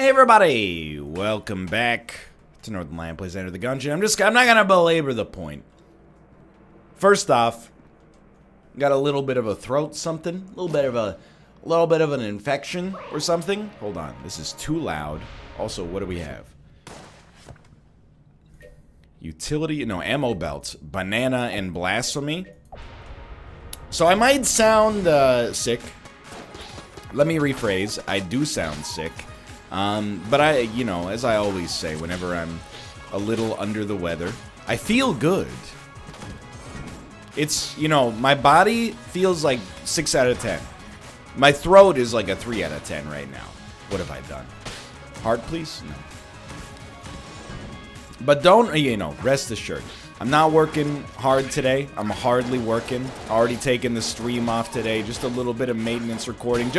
Hey everybody, welcome back to Northernlion Plays Enter the Gungeon. I'm not gonna belabor the point. First off, got a little bit of a throat something, a little bit of an infection or something. Hold on, this is too loud. Also, what do we have? Utility, no, ammo belts, banana and blasphemy. So I might sound sick. Let me rephrase, I do sound sick. But I, as I always say, whenever I'm a little under the weather, I feel good. It's, my body feels like 6 out of 10. My throat is like a 3 out of 10 right now. What have I done? Heart, please? No. But don't, rest assured. I'm not working hard today. I'm hardly working. Already taking the stream off today. Just a little bit of maintenance recording.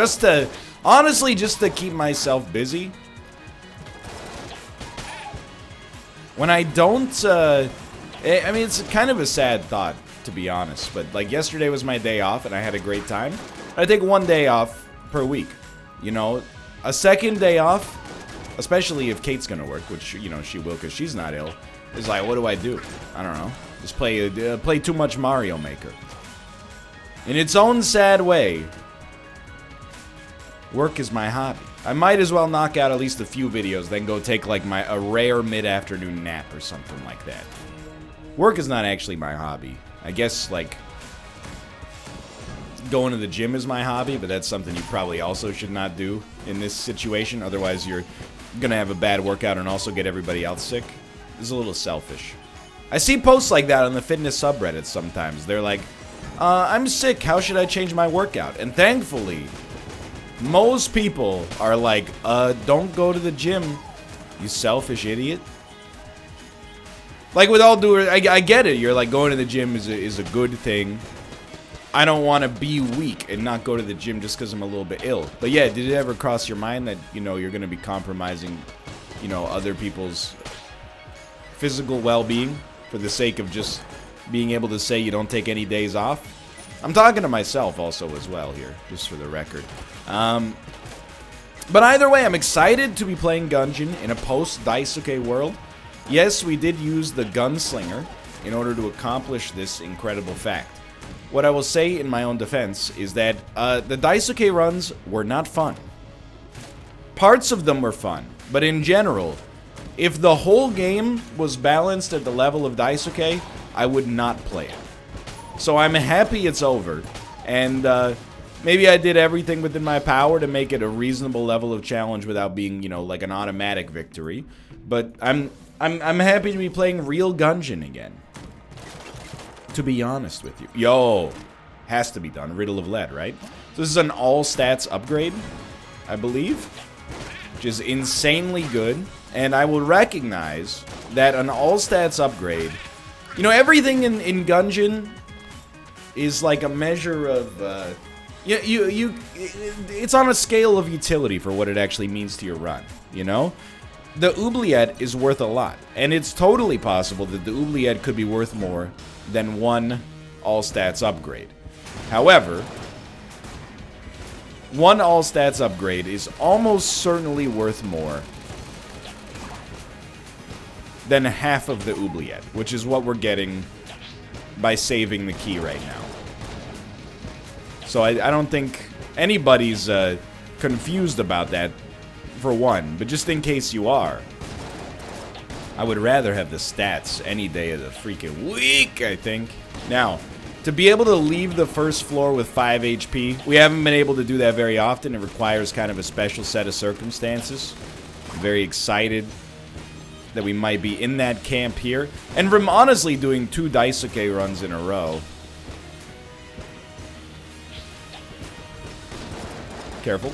Honestly, just to keep myself busy. When I don't, it's kind of a sad thought, to be honest. But, like, yesterday was my day off, and I had a great time. I take one day off per week. A second day off, especially if Kate's gonna work, which, she will because she's not ill. It's like, what do I do? I don't know. Just play too much Mario Maker. In its own sad way, work is my hobby. I might as well knock out at least a few videos, then go take like a rare mid-afternoon nap or something like that. Work is not actually my hobby. I guess like going to the gym is my hobby, but that's something you probably also should not do in this situation. Otherwise, you're gonna have a bad workout and also get everybody else sick. This is a little selfish. I see posts like that on the fitness subreddit sometimes. They're like, I'm sick, how should I change my workout? And thankfully, most people are like, don't go to the gym, you selfish idiot. Like, with all due, I get it. You're like, going to the gym is a good thing. I don't want to be weak and not go to the gym just because I'm a little bit ill. But yeah, did it ever cross your mind that, you're going to be compromising, other people's physical well-being for the sake of just being able to say you don't take any days off? I'm talking to myself also as well here, just for the record. But either way, I'm excited to be playing Gungeon in a post-Daisuke world. Yes, we did use the Gunslinger in order to accomplish this incredible fact. What I will say in my own defense is that the Daisuke runs were not fun. Parts of them were fun, but in general, if the whole game was balanced at the level of Daisuke, I would not play it. So I'm happy it's over, and maybe I did everything within my power to make it a reasonable level of challenge without being, like an automatic victory. But I'm happy to be playing real Gungeon again. To be honest with you. Yo, has to be done. Riddle of Lead, right? So this is an all stats upgrade, I believe, which is insanely good. And I will recognize that an all-stats upgrade... everything in Gungeon is like a measure of... it's on a scale of utility for what it actually means to your run, The oubliette is worth a lot. And it's totally possible that the oubliette could be worth more than one all-stats upgrade. However, one all-stats upgrade is almost certainly worth more than half of the oubliette, which is what we're getting by saving the key right now. So I don't think anybody's confused about that, for one, but just in case you are, I would rather have the stats any day of the freaking week, I think. Now, to be able to leave the first floor with 5 HP, we haven't been able to do that very often. It requires kind of a special set of circumstances. I'm very excited that we might be in that camp here. And from honestly doing 2 Daisuke runs in a row. Careful.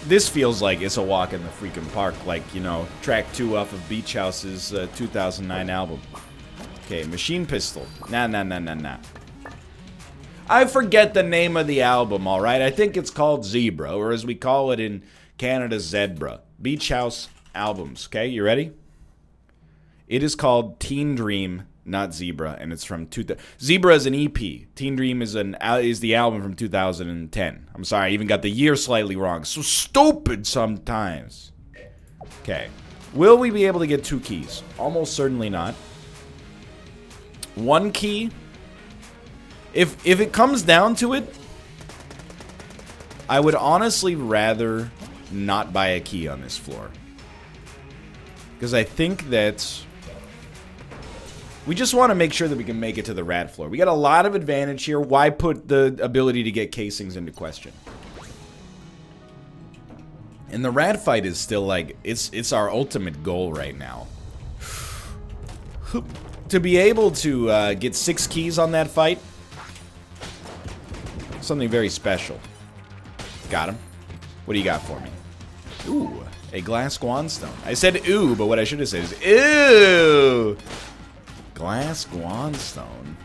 This feels like it's a walk in the freaking park. Like, track 2 off of Beach House's 2009 album. Okay, Machine Pistol. Nah. I forget the name of the album, alright? I think it's called Zebra, or as we call it in Canada, Zebra. Beach House albums, okay? You ready? It is called Teen Dream not Zebra, and it's from Zebra is an EP. Teen Dream is the album from 2010. I'm sorry, I even got the year slightly wrong. So stupid sometimes. Okay. Will we be able to get 2 keys? Almost certainly not. 1 key. If it comes down to it, I would honestly rather not buy a key on this floor. Because I think that we just want to make sure that we can make it to the rat floor. We got a lot of advantage here. Why put the ability to get casings into question? And the rat fight is still like, it's our ultimate goal right now. To be able to get 6 keys on that fight, something very special. Got him. What do you got for me? Ooh, a glass guanstone. I said ooh, but what I should have said is ew. Glass guanstone.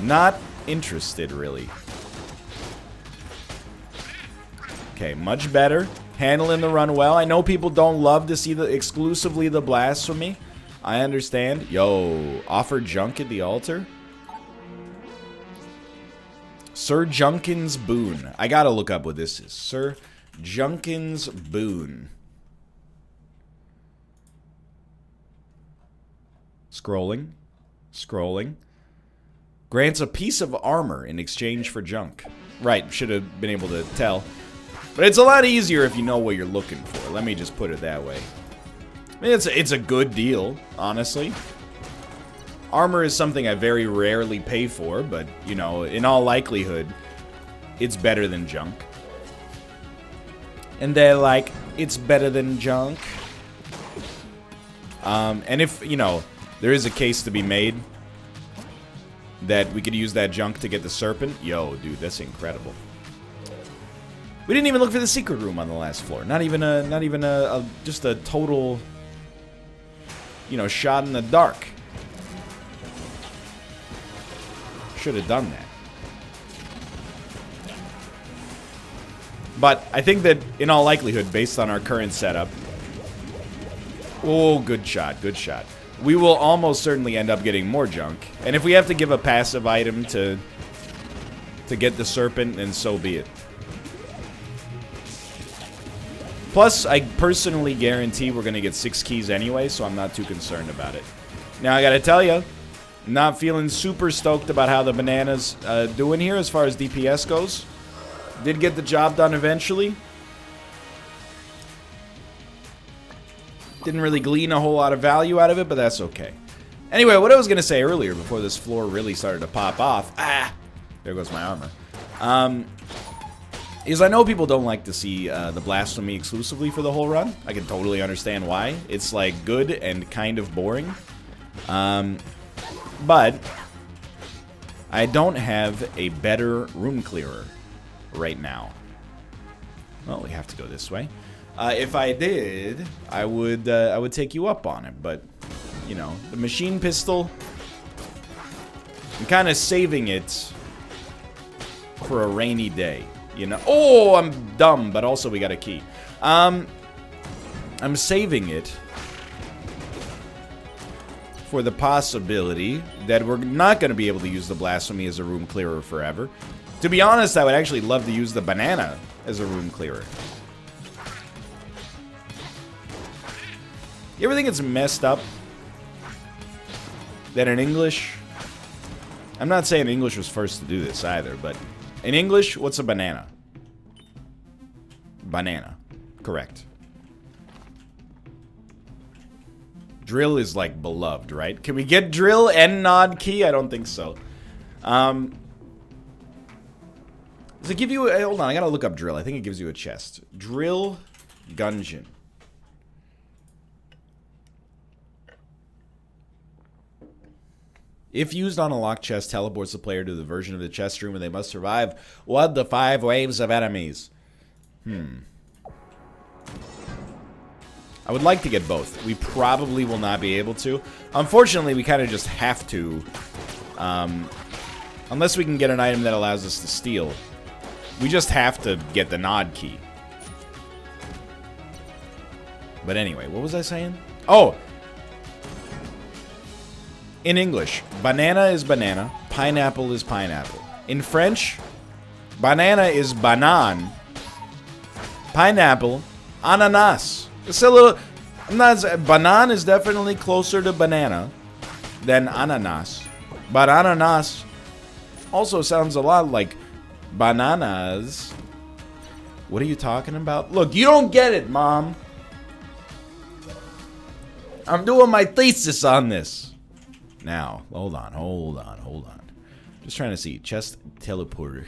Not interested, really. Okay, much better. Handling the run well. I know people don't love to see exclusively the blasphemy. I understand. Yo, offer junk at the altar? Sir Junkin's Boon. I gotta look up what this is. Sir Junkin's Boon. Scrolling. Scrolling. Grants a piece of armor in exchange for junk. Right, should have been able to tell. But it's a lot easier if you know what you're looking for. Let me just put it that way. I mean, it's a good deal, honestly. Armor is something I very rarely pay for, but, you know, in all likelihood, it's better than junk. And they're like, it's better than junk. And if, you know, there is a case to be made that we could use that junk to get the serpent, yo, dude, that's incredible. We didn't even look for the secret room on the last floor. Not even just a total, you know, shot in the dark. Should have done that. But I think that, in all likelihood, based on our current setup... Oh, good shot, good shot. We will almost certainly end up getting more junk. And if we have to give a passive item to get the serpent, then so be it. Plus, I personally guarantee we're going to get 6 keys anyway, so I'm not too concerned about it. Now, I gotta tell you, not feeling super stoked about how the bananas doing here as far as DPS goes. Did get the job done eventually. Didn't really glean a whole lot of value out of it, but that's okay. Anyway, what I was going to say earlier before this floor really started to pop off. Ah! There goes my armor. Is I know people don't like to see the blasphemy exclusively for the whole run. I can totally understand why. It's like good and kind of boring. But I don't have a better room clearer right now. Well, we have to go this way. If I did, I would take you up on it. But, you know, the machine pistol, I'm kind of saving it for a rainy day. You know, oh, I'm dumb, but also we got a key. I'm saving it for the possibility that we're not going to be able to use the blasphemy as a room clearer forever. To be honest, I would actually love to use the banana as a room clearer. You ever think it's messed up that in English, I'm not saying English was first to do this either, but in English, what's a banana? Banana. Correct. Drill is like beloved, right? Can we get drill and nod key? I don't think so. Does it give you a... Hold on, I gotta look up drill. I think it gives you a chest. Drill Gungeon. If used on a locked chest, teleports the player to the version of the chest room and they must survive one of the 5 waves of enemies. I would like to get both. We probably will not be able to. Unfortunately, we kind of just have to. Unless we can get an item that allows us to steal. We just have to get the nod key. But anyway, what was I saying? Oh! In English, banana is banana, pineapple is pineapple. In French, banana is banane, pineapple, ananas. It's a little, banane is definitely closer to banana than ananas. But ananas also sounds a lot like bananas. What are you talking about? Look, you don't get it, Mom. I'm doing my thesis on this. Now, hold on. Just trying to see. Chest teleporter.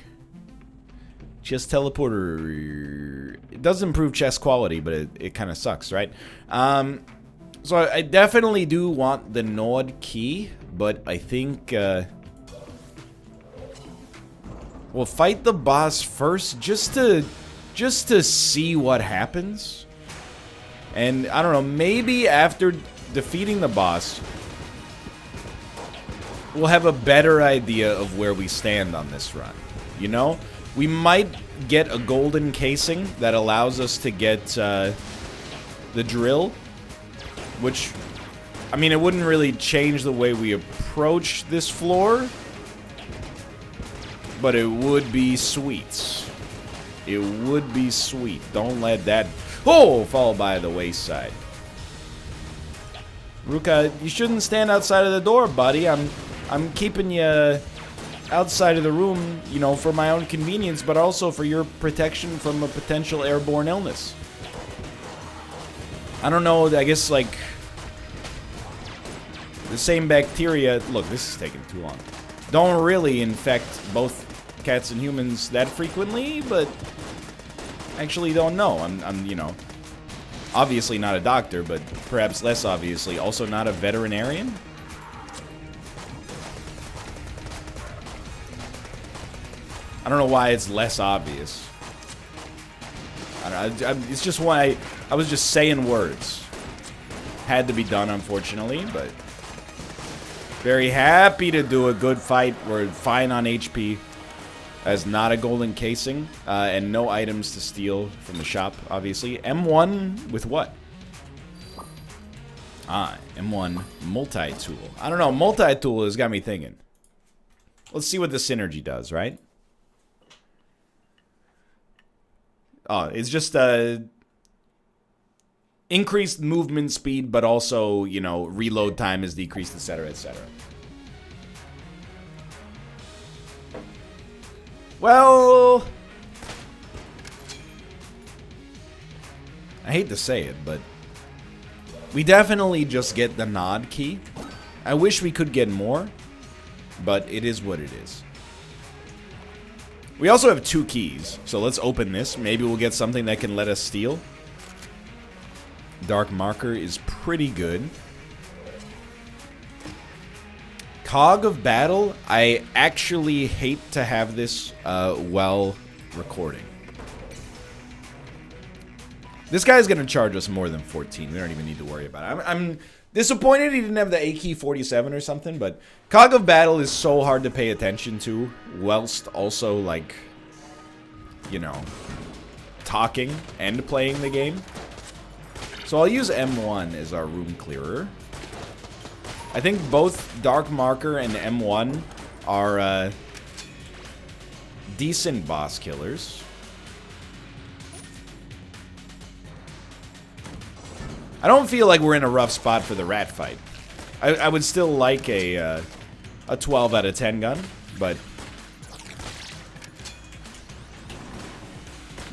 Chest teleporter. It does improve chest quality, but it kind of sucks, right? So I definitely do want the Nord key, but I think we'll fight the boss first just to see what happens. And I don't know, maybe after defeating the boss, we'll have a better idea of where we stand on this run. You know? We might get a golden casing that allows us to get the drill. Which, I mean, it wouldn't really change the way we approach this floor. But it would be sweet. It would be sweet. Don't let that fall by the wayside. Ruka, you shouldn't stand outside of the door, buddy. I'm keeping you outside of the room, you know, for my own convenience, but also for your protection from a potential airborne illness. I don't know, I guess, like, the same bacteria... Look, this is taking too long. Don't really infect both cats and humans that frequently, but actually don't know. I'm, you know, obviously not a doctor, but perhaps less obviously, also not a veterinarian. I don't know why it's less obvious. I don't know, it's just why I was just saying words. Had to be done, unfortunately, but very happy to do a good fight. We're fine on HP. As not a golden casing, and no items to steal from the shop, obviously. M1 with what? M1 multi-tool. I don't know, multi-tool has got me thinking. Let's see what the synergy does, right? Oh, it's just increased movement speed, but also, you know, reload time is decreased, etc., etc. Well, I hate to say it, but we definitely just get the nod key. I wish we could get more, but it is what it is. We also have 2 keys, so let's open this. Maybe we'll get something that can let us steal. Dark marker is pretty good. Cog of Battle, I actually hate to have this while recording. This guy's gonna charge us more than 14. We don't even need to worry about it. I'm disappointed he didn't have the AK-47 or something, but Cog of Battle is so hard to pay attention to, whilst also, like, you know, talking and playing the game. So I'll use M1 as our room clearer. I think both Dark Marker and M1 are decent boss killers. I don't feel like we're in a rough spot for the rat fight. I would still like a 12 out of 10 gun, but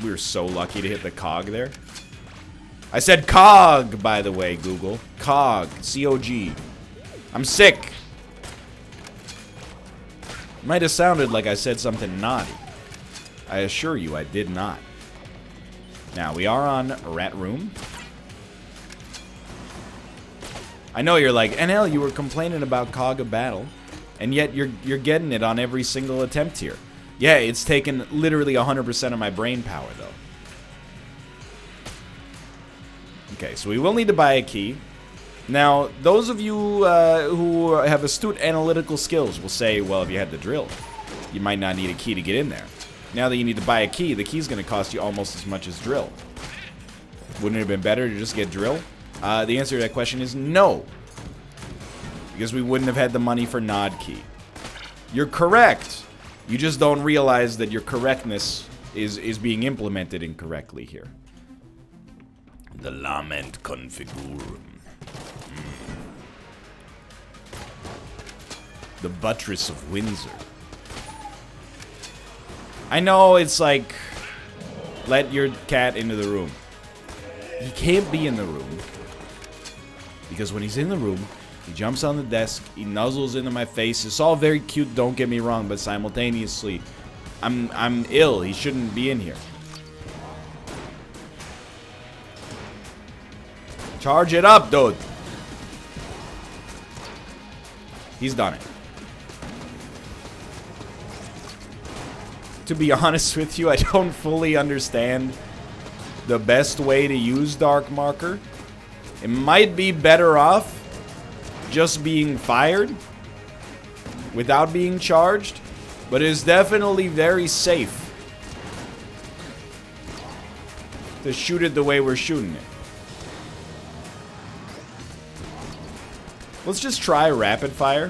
we were so lucky to hit the cog there. I said cog, by the way, Google. Cog. C-O-G. I'm sick. Might have sounded like I said something naughty. I assure you I did not. Now, we are on Rat Room. I know you're like, NL, you were complaining about Cog of Battle, and yet you're getting it on every single attempt here. Yeah, it's taken literally 100% of my brain power, though. Okay, so we will need to buy a key. Now, those of you who have astute analytical skills will say, well, if you had the drill, you might not need a key to get in there. Now that you need to buy a key, the key's going to cost you almost as much as drill. Wouldn't it have been better to just get drill? The answer to that question is no. Because we wouldn't have had the money for Nod Key. You're correct. You just don't realize that your correctness is being implemented incorrectly here. The Lament Configurum. The Buttress of Windsor. I know it's like, let your cat into the room. He can't be in the room. Because when he's in the room, he jumps on the desk, he nuzzles into my face. It's all very cute, don't get me wrong, but simultaneously, I'm ill. He shouldn't be in here. Charge it up, dude. He's done it. To be honest with you, I don't fully understand the best way to use Dark Marker. It might be better off just being fired without being charged, but it is definitely very safe to shoot it the way we're shooting it. Let's just try rapid fire.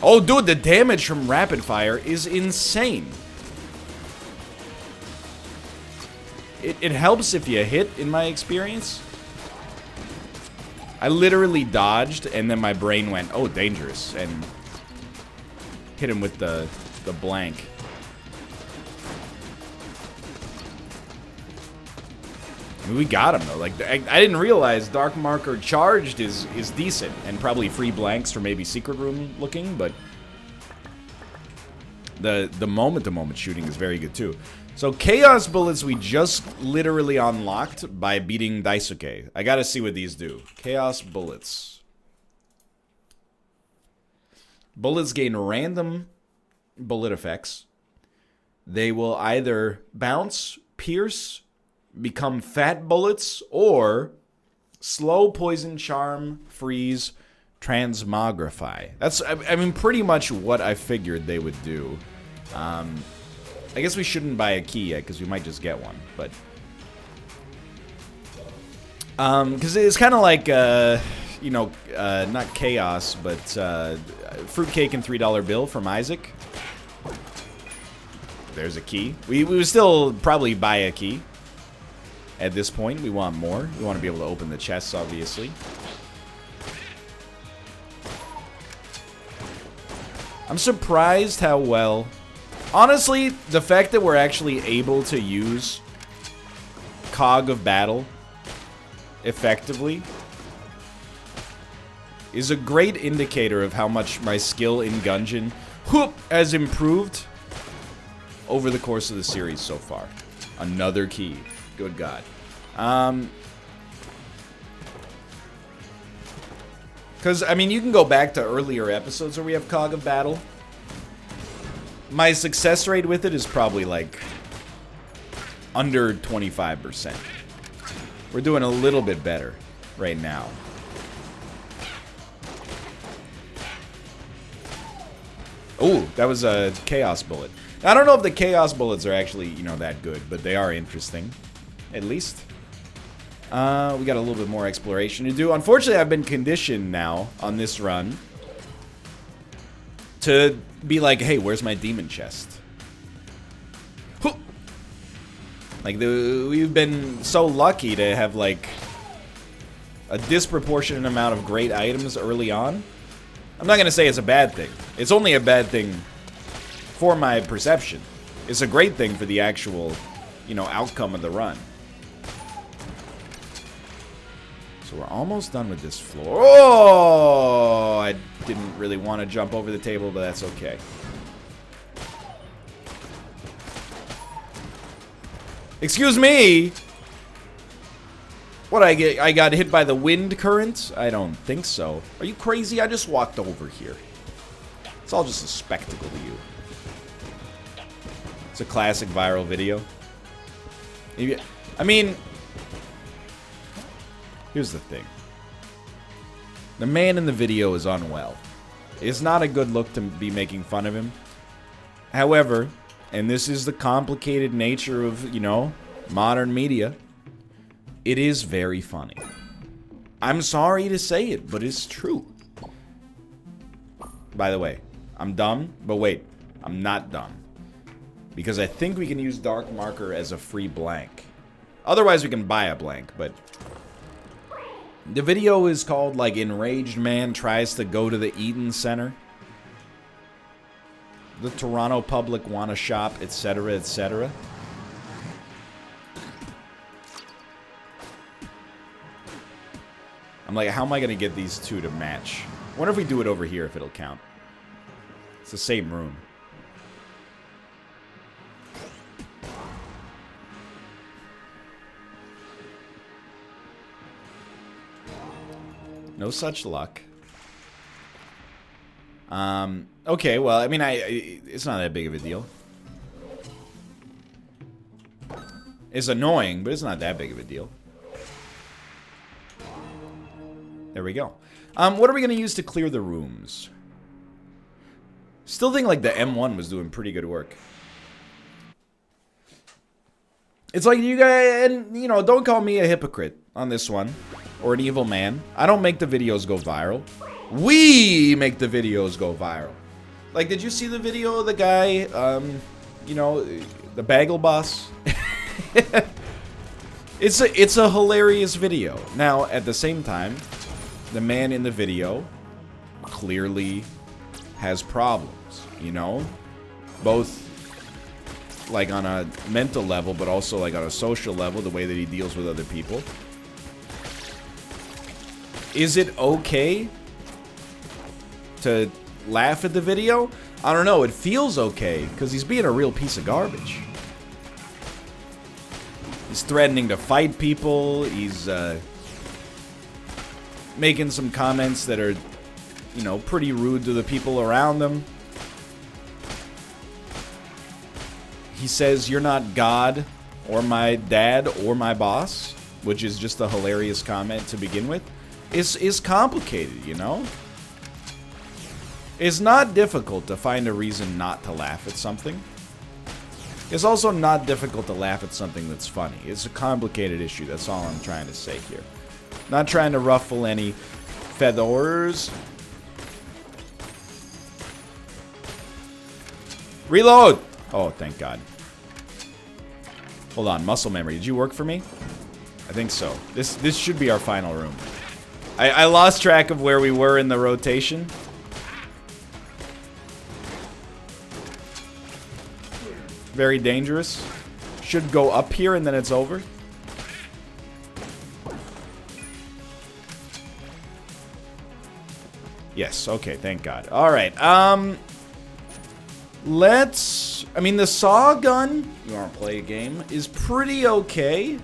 Oh, dude, the damage from rapid fire is insane. It helps if you hit, in my experience. I literally dodged, and then my brain went, oh, dangerous, and hit him with the blank. I mean, we got him, though. Like, I didn't realize Dark Marker charged is decent, and probably free blanks for maybe Secret Room looking, but the moment-to-moment shooting is very good, too. So, Chaos Bullets we just literally unlocked by beating Daisuke. I gotta see what these do. Chaos Bullets. Bullets gain random bullet effects. They will either bounce, pierce, become fat bullets, or slow, poison, charm, freeze, transmogrify. That's, I mean, pretty much what I figured they would do. I guess we shouldn't buy a key yet, because we might just get one, but... because it's kind of like, you know, not Chaos, but, Fruitcake and $3 bill from Isaac. There's a key. We would still probably buy a key. At this point, we want more. We want to be able to open the chests, obviously. I'm surprised how well... Honestly, the fact that we're actually able to use Cog of Battle effectively is a great indicator of how much my skill in Gungeon has improved over the course of the series so far. Another key. Good God. Because, I mean, you can go back to earlier episodes where we have Cog of Battle. My success rate with it is probably, like, under 25%. We're doing a little bit better right now. Ooh, that was a Chaos Bullet. I don't know if the Chaos Bullets are actually, you know, that good, but they are interesting. At least. We got a little bit more exploration to do. Unfortunately, I've been conditioned now on this run to be like, hey, where's my demon chest? Like, we've been so lucky to have, like, a disproportionate amount of great items early on. I'm not going to say it's a bad thing. It's only a bad thing for my perception. It's a great thing for the actual, you know, outcome of the run. So we're almost done with this floor. Oh! I didn't really want to jump over the table, but that's okay. Excuse me! What, I got hit by the wind current? I don't think so. Are you crazy? I just walked over here. It's all just a spectacle to you. It's a classic viral video. I mean, here's the thing. The man in the video is unwell. It's not a good look to be making fun of him. However, and this is the complicated nature of, you know, modern media, it is very funny. I'm sorry to say it, but it's true. by the way. I'm dumb, but wait. I'm not dumb. Because I think we can use Dark Marker as a free blank. Otherwise, we can buy a blank, but... The video is called, like, Enraged Man Tries to Go to the Eaton Center. The Toronto public wanna shop, etc., etc. I'm like, how am I gonna get these two to match? I wonder if we do it over here, if it'll count. It's the same room. No such luck. Okay, well, I mean, it's not that big of a deal. It's annoying, but it's not that big of a deal. There we go. What are we going to use to clear the rooms? Still think, like, the M1 was doing pretty good work. It's like you guys, and, you know, don't call me a hypocrite on this one. Or an evil man. I don't make the videos go viral. We make the videos go viral. Like, did you see the video of the guy, you know, the bagel boss? It's a hilarious video. Now, at the same time, the man in the video clearly has problems, you know? Both, like, on a mental level, but also, like, on a social level, the way that he deals with other people. Is it okay to laugh at the video? I don't know. It feels okay because he's being a real piece of garbage. He's threatening to fight people. He's making some comments that are, you know, pretty rude to the people around them. He says, "You're not God or my dad or my boss," which is just a hilarious comment to begin with. Is complicated, you know? It's not difficult to find a reason not to laugh at something. It's also not difficult to laugh at something that's funny. It's a complicated issue, that's all I'm trying to say here. Not trying to ruffle any feathers. Reload! Oh, thank God. Hold on, muscle memory. Did you work for me? I think so. This should be our final room. I lost track of where we were in the rotation. Very dangerous. Should go up here and then it's over. Yes, okay, thank God. Alright, let's... I mean, the saw gun, you want to play a game, is pretty okay.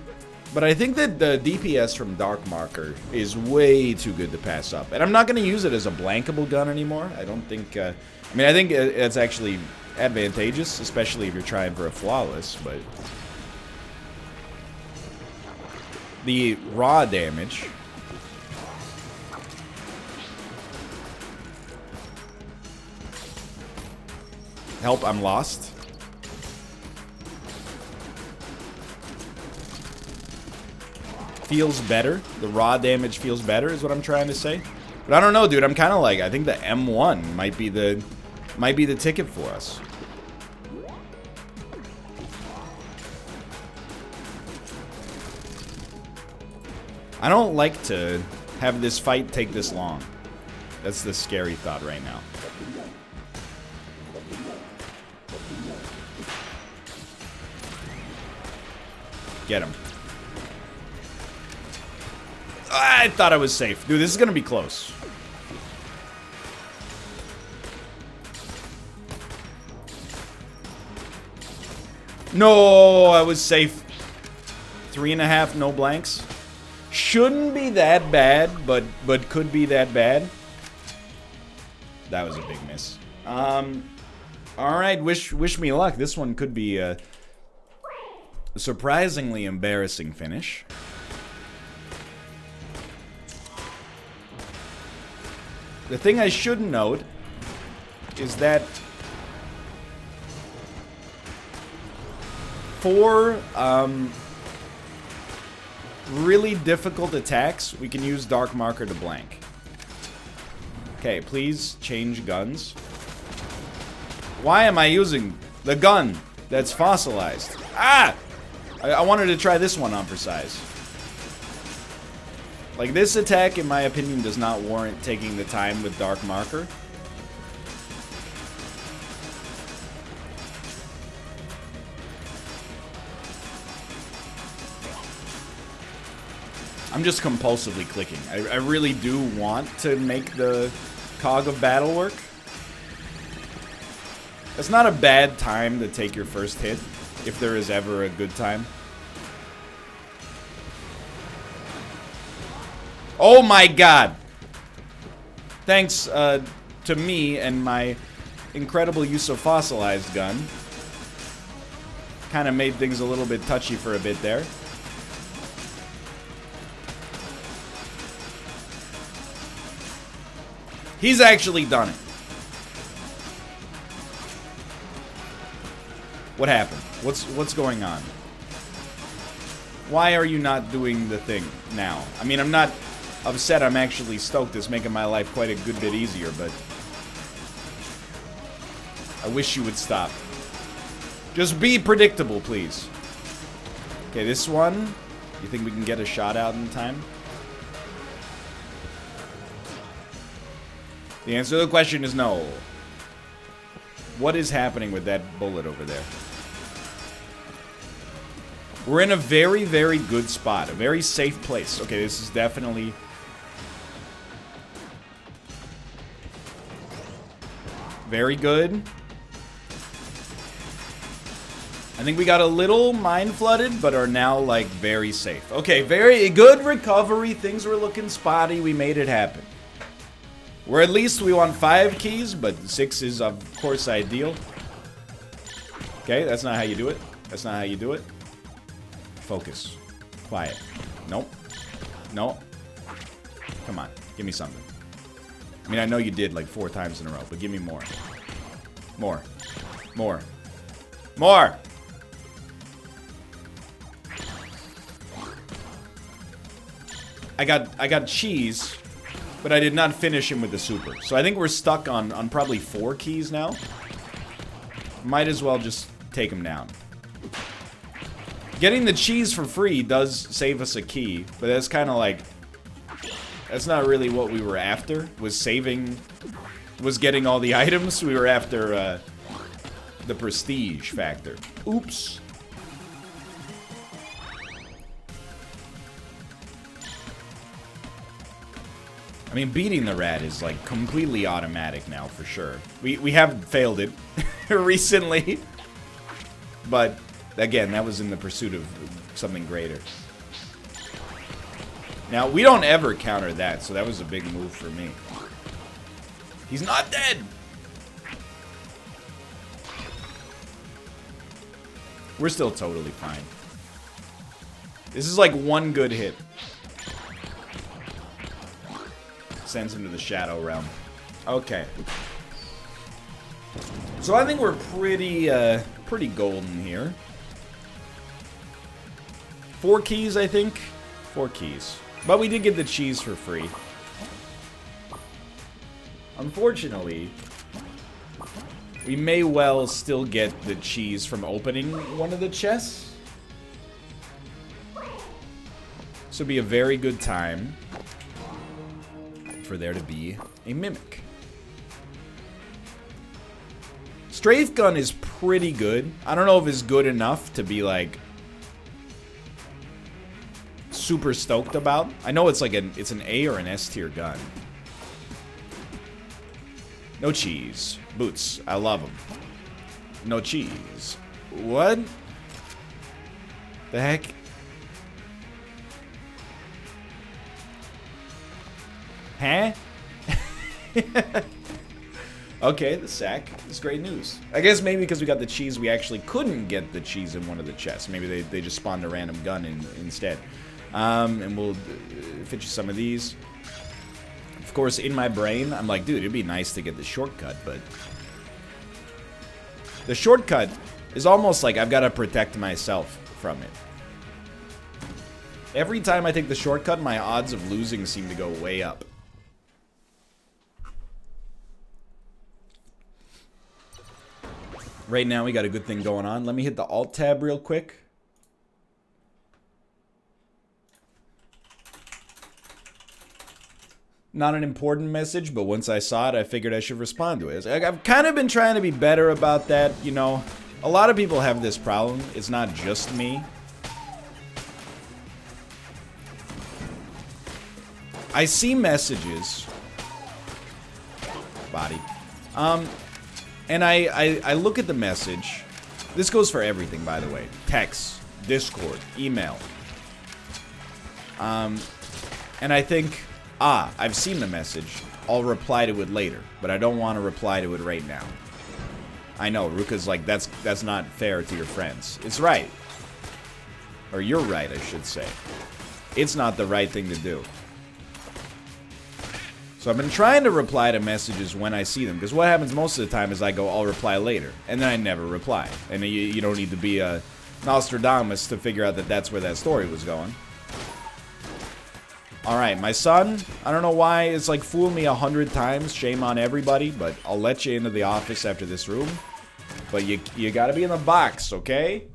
But I think that the DPS from Dark Marker is way too good to pass up. And I'm not going to use it as a blankable gun anymore. I don't think... I mean, I think it's actually advantageous, especially if you're trying for a flawless, but... The raw damage... Help, I'm lost. Feels better. The raw damage feels better is what I'm trying to say. But I don't know, dude. I'm kind of like, I think the M1 might be the ticket for us. I don't like to have this fight take this long. That's the scary thought right now. Get him. I thought I was safe. Dude, this is gonna be close. No, I was safe. 3.5, no blanks. Shouldn't be that bad, but could be that bad. That was a big miss. Alright, wish me luck. This one could be a surprisingly embarrassing finish. The thing I should note is that for really difficult attacks, we can use Dark Marker to blank. Okay, please change guns. Why am I using the gun that's fossilized? Ah! I wanted to try this one on for size. Like, this attack, in my opinion, does not warrant taking the time with Dark Marker. I'm just compulsively clicking. I really do want to make the cog of battle work. It's not a bad time to take your first hit, if there is ever a good time. Oh my god! Thanks to me and my incredible use of fossilized gun. Kind of made things a little bit touchy for a bit there. He's actually done it. What happened? What's going on? Why are you not doing the thing now? I mean, I'm not upset. I'm actually stoked. It's making my life quite a good bit easier, but I wish you would stop. Just be predictable, please. Okay, this one. You think we can get a shot out in time? The answer to the question is no. What is happening with that bullet over there? We're in a very, very good spot. A very safe place. Okay, this is definitely... very good. I think we got a little mind flooded, but are now, like, very safe. Okay, very good recovery. Things were looking spotty. We made it happen. Or at least we want 5 keys, but 6 is, of course, ideal. Okay, that's not how you do it. That's not how you do it. Focus. Quiet. Nope. Nope. Come on. Give me something. I mean, I know you did like 4 times in a row, but give me more. More. More. More! I got cheese, but I did not finish him with the super. So I think we're stuck on probably 4 keys now. Might as well just take him down. Getting the cheese for free does save us a key, but that's kind of like... that's not really what we were after. Was getting all the items. We were after the prestige factor. Oops. I mean, beating the rat is, like, completely automatic now, for sure. We have failed it recently. But, again, that was in the pursuit of something greater. Now, we don't ever counter that, so that was a big move for me. He's not dead! We're still totally fine. This is, like, one good hit. Sends him to the Shadow Realm. Okay. So I think we're pretty golden here. 4 keys, I think. 4 keys. But we did get the cheese for free. Unfortunately, we may well still get the cheese from opening one of the chests. This would be a very good time for there to be a mimic. Strafe gun is pretty good. I don't know if it's good enough to be like super stoked about. I know it's like it's an A or an S tier gun. No cheese. Boots. I love them. No cheese. What? The heck? Huh? Okay, the sack is great news. I guess maybe because we got the cheese, we actually couldn't get the cheese in one of the chests. Maybe they just spawned a random gun instead. And we'll fit you some of these. Of course, in my brain, I'm like, dude, it'd be nice to get the shortcut, but... the shortcut is almost like I've got to protect myself from it. Every time I take the shortcut, my odds of losing seem to go way up. Right now, we got a good thing going on. Let me hit the Alt tab real quick. Not an important message, but once I saw it, I figured I should respond to it. I've kind of been trying to be better about that, you know. A lot of people have this problem. It's not just me. I see messages. Body. And I look at the message. This goes for everything, by the way. Text, Discord, email. And I think... I've seen the message. I'll reply to it later, but I don't want to reply to it right now. I know, Ruka's like, that's not fair to your friends. It's right. Or you're right, I should say. It's not the right thing to do. So I've been trying to reply to messages when I see them, because what happens most of the time is I go, I'll reply later, and then I never reply. And you don't need to be a Nostradamus to figure out that that's where that story was going. Alright, my son, I don't know why it's like fooled me 100 times, shame on everybody, but I'll let you into the office after this room. But you gotta be in the box, okay?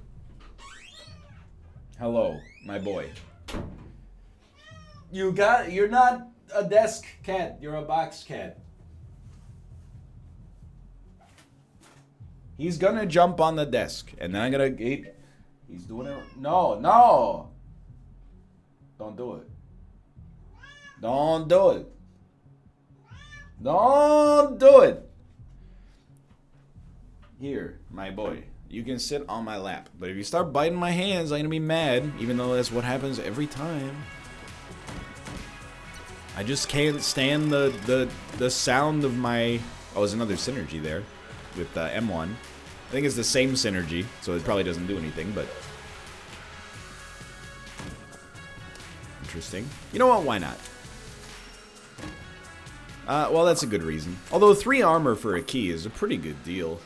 Hello, my boy. You're not a desk cat, you're a box cat. He's gonna jump on the desk, and then I'm gonna... He's doing it... No! Don't do it. Don't do it. Don't do it. Here, my boy. You can sit on my lap. But if you start biting my hands, I'm gonna be mad. Even though that's what happens every time. I just can't stand the sound of my... Oh, there's another synergy there. With M1. I think it's the same synergy. So it probably doesn't do anything, but... Interesting. You know what? Why not? Well, that's a good reason. Although 3 armor for a key is a pretty good deal.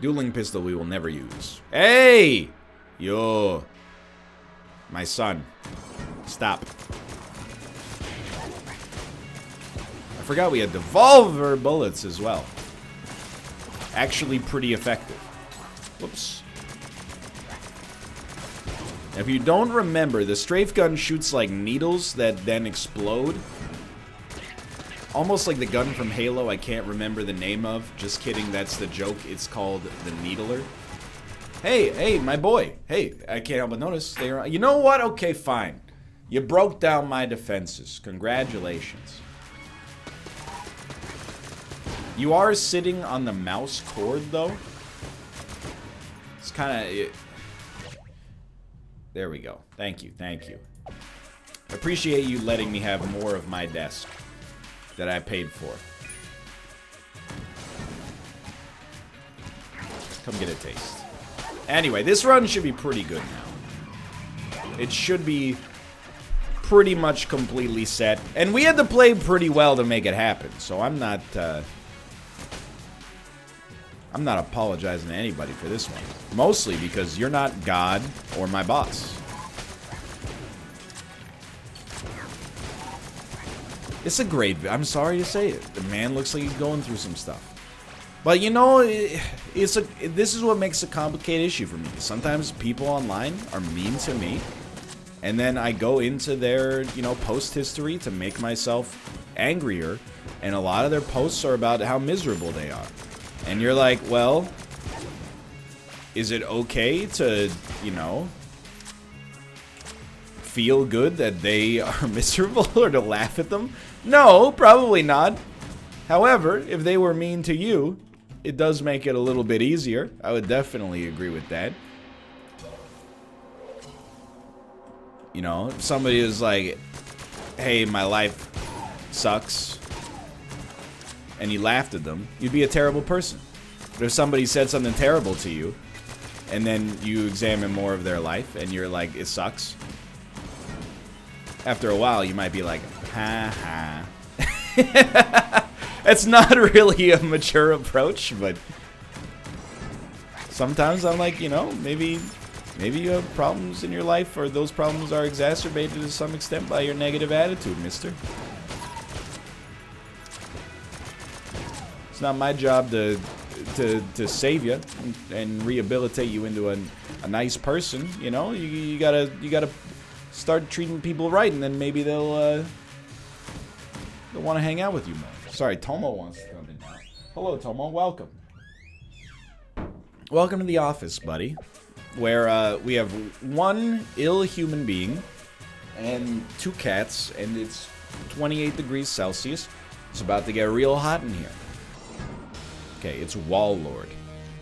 Dueling pistol we will never use. Hey! Yo. My son. Stop. I forgot we had Devolver bullets as well. Actually pretty effective. Whoops. If you don't remember, the strafe gun shoots like needles that then explode. Almost like the gun from Halo I can't remember the name of. Just kidding, that's the joke. It's called the Needler. Hey, my boy. Hey, I can't help but notice. You know what? Okay, fine. You broke down my defenses. Congratulations. You are sitting on the mouse cord, though. It's kind of... There we go. Thank you, thank you. I appreciate you letting me have more of my desk that I paid for. Come get a taste. Anyway, this run should be pretty good now. It should be pretty much completely set. And we had to play pretty well to make it happen, so I'm not apologizing to anybody for this one. Mostly because you're not God or my boss. It's a great... I'm sorry to say it. The man looks like he's going through some stuff. But you know, this is what makes a complicated issue for me. Sometimes people online are mean to me. And then I go into their, you know, post history to make myself angrier. And a lot of their posts are about how miserable they are. And you're like, well, is it okay to, you know, feel good that they are miserable or to laugh at them? No, probably not. However, if they were mean to you, it does make it a little bit easier. I would definitely agree with that. You know, if somebody is like, hey, my life sucks, and you laughed at them, you'd be a terrible person. But if somebody said something terrible to you, and then you examine more of their life, and you're like, it sucks, after a while, you might be like, ha ha. It's not really a mature approach, but sometimes I'm like, you know, maybe you have problems in your life, or those problems are exacerbated to some extent by your negative attitude, mister. It's not my job to to save you and rehabilitate you into a nice person. You know, you gotta start treating people right, and then maybe they'll want to hang out with you more. Sorry, Tomo wants to come in now. Hello, Tomo. Welcome. Welcome to the office, buddy. Where we have one ill human being and 2 cats, and it's 28 degrees Celsius. It's about to get real hot in here. Okay, it's Wall Lord.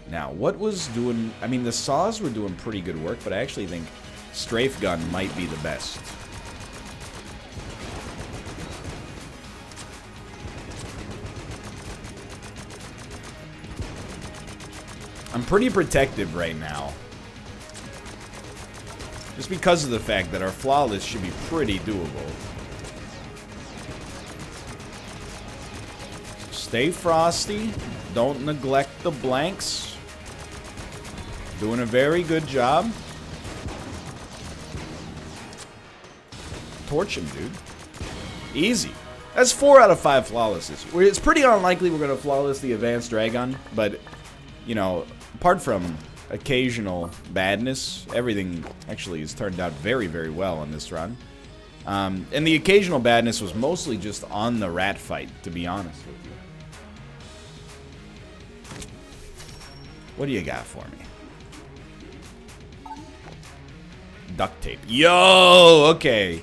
Now, what was doing... I mean, the saws were doing pretty good work, but I actually think Strafe Gun might be the best. I'm pretty protective right now. Just because of the fact that our flawless should be pretty doable. Stay frosty. Don't neglect the blanks. Doing a very good job. Torch him, dude. Easy. That's 4 out of 5 flawlesses. It's pretty unlikely we're going to flawless the Advanced Dragon, but, you know, apart from occasional badness, everything actually has turned out very, very well on this run. And the occasional badness was mostly just on the rat fight, to be honest with you. What do you got for me? Duct tape. Yo! Okay.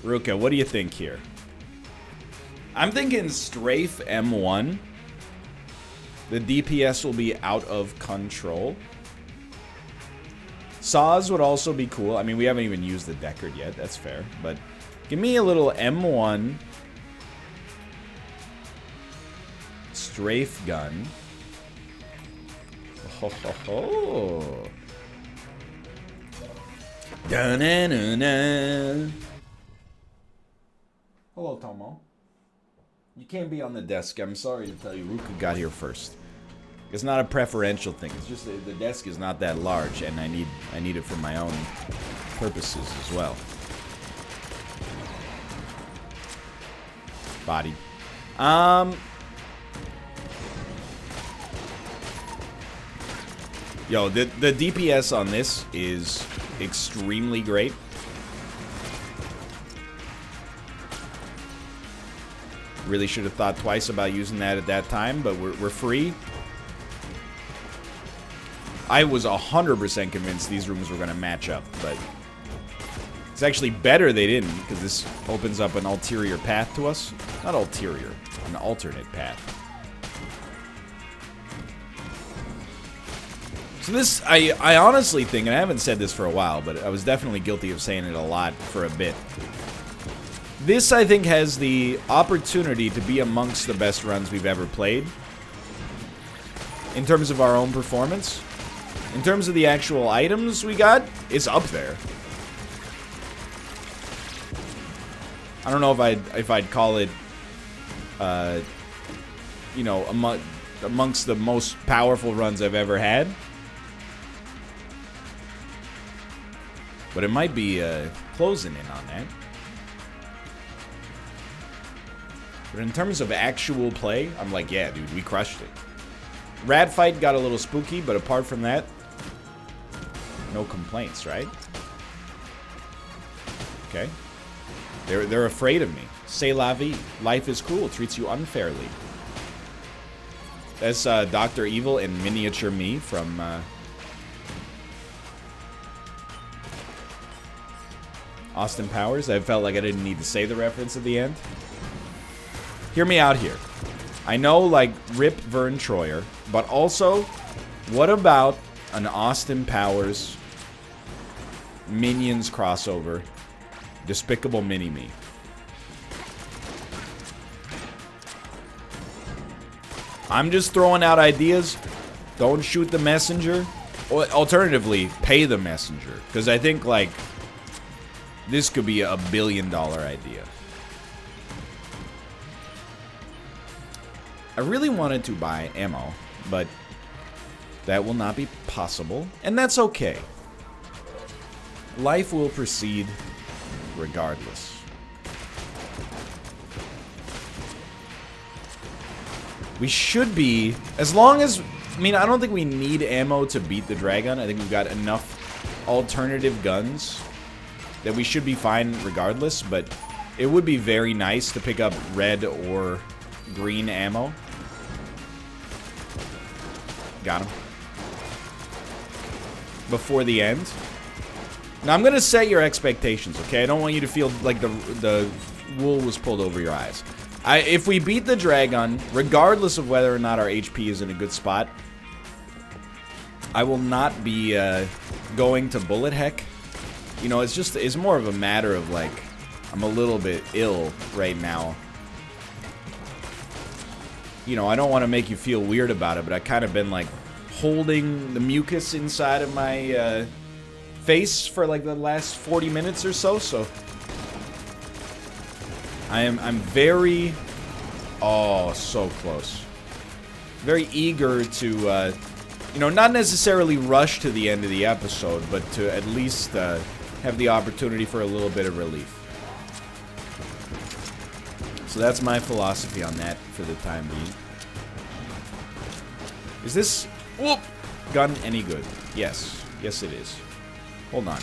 Ruka, what do you think here? I'm thinking Strafe M1. The DPS will be out of control. Saws would also be cool. I mean, we haven't even used the Deckard yet. That's fair. But give me a little M1. Strafe Gun. Ho, ho, ho. Da-na-na-na. Hello, Tomo. You can't be on the desk. I'm sorry to tell you, Ruka got here first. It's not a preferential thing. It's just the desk is not that large, and I need it for my own purposes as well. Body. Yo, the DPS on this is extremely great. Really should have thought twice about using that at that time, but we're free. I was 100% convinced these rooms were going to match up, but it's actually better they didn't, because this opens up an ulterior path to us. Not ulterior, an alternate path. So this, I honestly think, and I haven't said this for a while, but I was definitely guilty of saying it a lot for a bit. This, I think, has the opportunity to be amongst the best runs we've ever played. In terms of our own performance. In terms of the actual items we got, it's up there. I don't know if I'd call it, you know, amongst the most powerful runs I've ever had. But it might be closing in on that. But in terms of actual play, I'm like, yeah, dude, we crushed it. Rad fight got a little spooky, but apart from that, no complaints, right? Okay. They're afraid of me. C'est la vie. Life is cruel. Treats you unfairly. That's Dr. Evil and Miniature Me from... Austin Powers. I felt like I didn't need to say the reference at the end. Hear me out here. I know, like, rip Vern Troyer, but also, what about an Austin Powers Minions crossover? Despicable Mini-Me. I'm just throwing out ideas. Don't shoot the messenger. Or alternatively, pay the messenger. Because I think, like, this could be a $1 billion idea. I really wanted to buy ammo, but that will not be possible, and that's okay. Life will proceed regardless. We should be, as long as I mean, I don't think we need ammo to beat the Dragon. I think we've got enough alternative guns that we should be fine regardless, but it would be very nice to pick up red or green ammo. Got him. Before the end. Now, I'm going to set your expectations, okay? I don't want you to feel like the wool was pulled over your eyes. If we beat the Dragon, regardless of whether or not our HP is in a good spot, I will not be going to Bullet Heck. You know, it's more of a matter of, like, I'm a little bit ill right now. You know, I don't want to make you feel weird about it, but I kind of been, like, holding the mucus inside of my face for, like, the last 40 minutes or so, I'm very, oh, so close. Very eager to, you know, not necessarily rush to the end of the episode, but to at least have the opportunity for a little bit of relief. So that's my philosophy on that for the time being. Is this gun any good? Yes. Yes, it is. Hold on.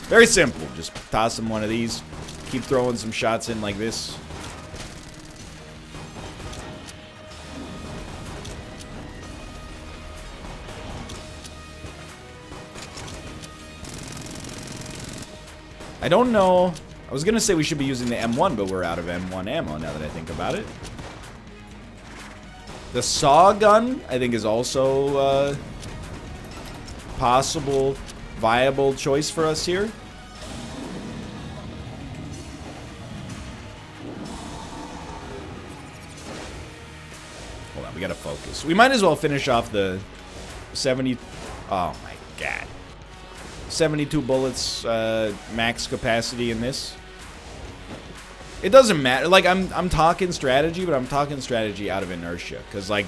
Very simple. Just toss him one of these. Keep throwing some shots in like this. I don't know. I was going to say we should be using the M1, but we're out of M1 ammo now that I think about it. The saw gun, I think, is also possible, viable choice for us here. Hold on, we gotta focus. We might as well finish off the 70... Oh my god. 72 bullets max capacity in this. It doesn't matter. Like, I'm talking strategy, but I'm talking strategy out of inertia. Because, like,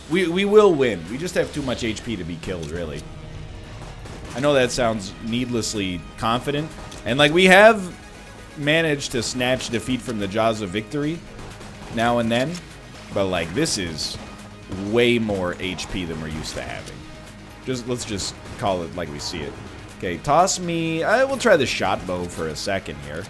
we will win. We just have too much HP to be killed, really. I know that sounds needlessly confident. And, like, we have managed to snatch defeat from the jaws of victory now and then. But, like, this is way more HP than we're used to having. Let's just call it like we see it. Okay, toss me... we'll try the shot bow for a second here.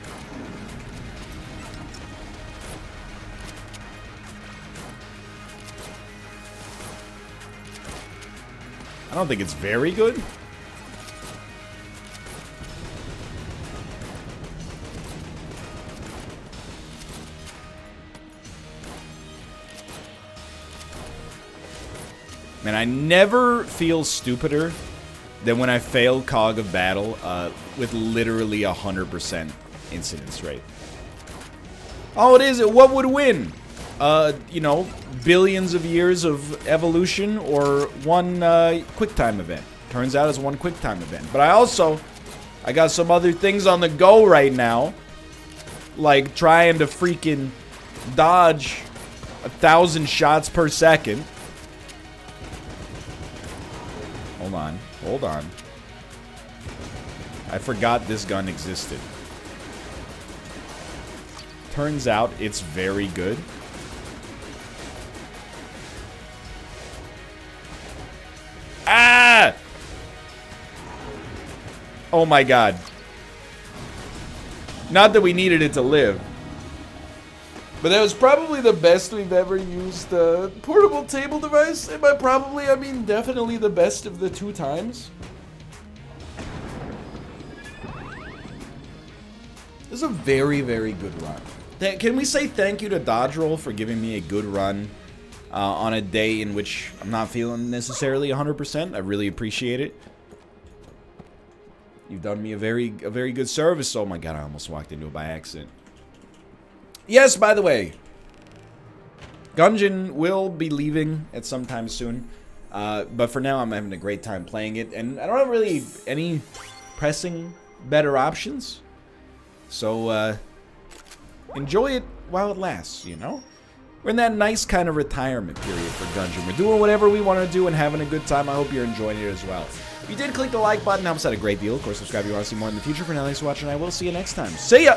I don't think it's very good. Man, I never feel stupider than when I fail Cog of Battle with literally 100% incidence rate. Oh, it is. What would win? You know, billions of years of evolution or one QuickTime event. Turns out it's one QuickTime event. But I got some other things on the go right now. Like trying to freaking dodge 1,000 shots per second. Hold on. Hold on. I forgot this gun existed. Turns out it's very good. Ah! Oh my god. Not that we needed it to live. But that was probably the best we've ever used a portable table device. And by probably, I mean definitely the best of the 2 times. This is a very, very good run. Can we say thank you to Dodge Roll for giving me a good run on a day in which I'm not feeling necessarily 100%? I really appreciate it. You've done me a very good service. Oh my god, I almost walked into it by accident. Yes, by the way, Gungeon will be leaving at some time soon, but for now I'm having a great time playing it, and I don't have really any pressing better options, so enjoy it while it lasts, you know? We're in that nice kind of retirement period for Gungeon. We're doing whatever we want to do and having a good time. I hope you're enjoying it as well. If you did, click the like button, helps out a great deal. Of course, subscribe if you want to see more in the future. For now, thanks for watching, I will see you next time. See ya!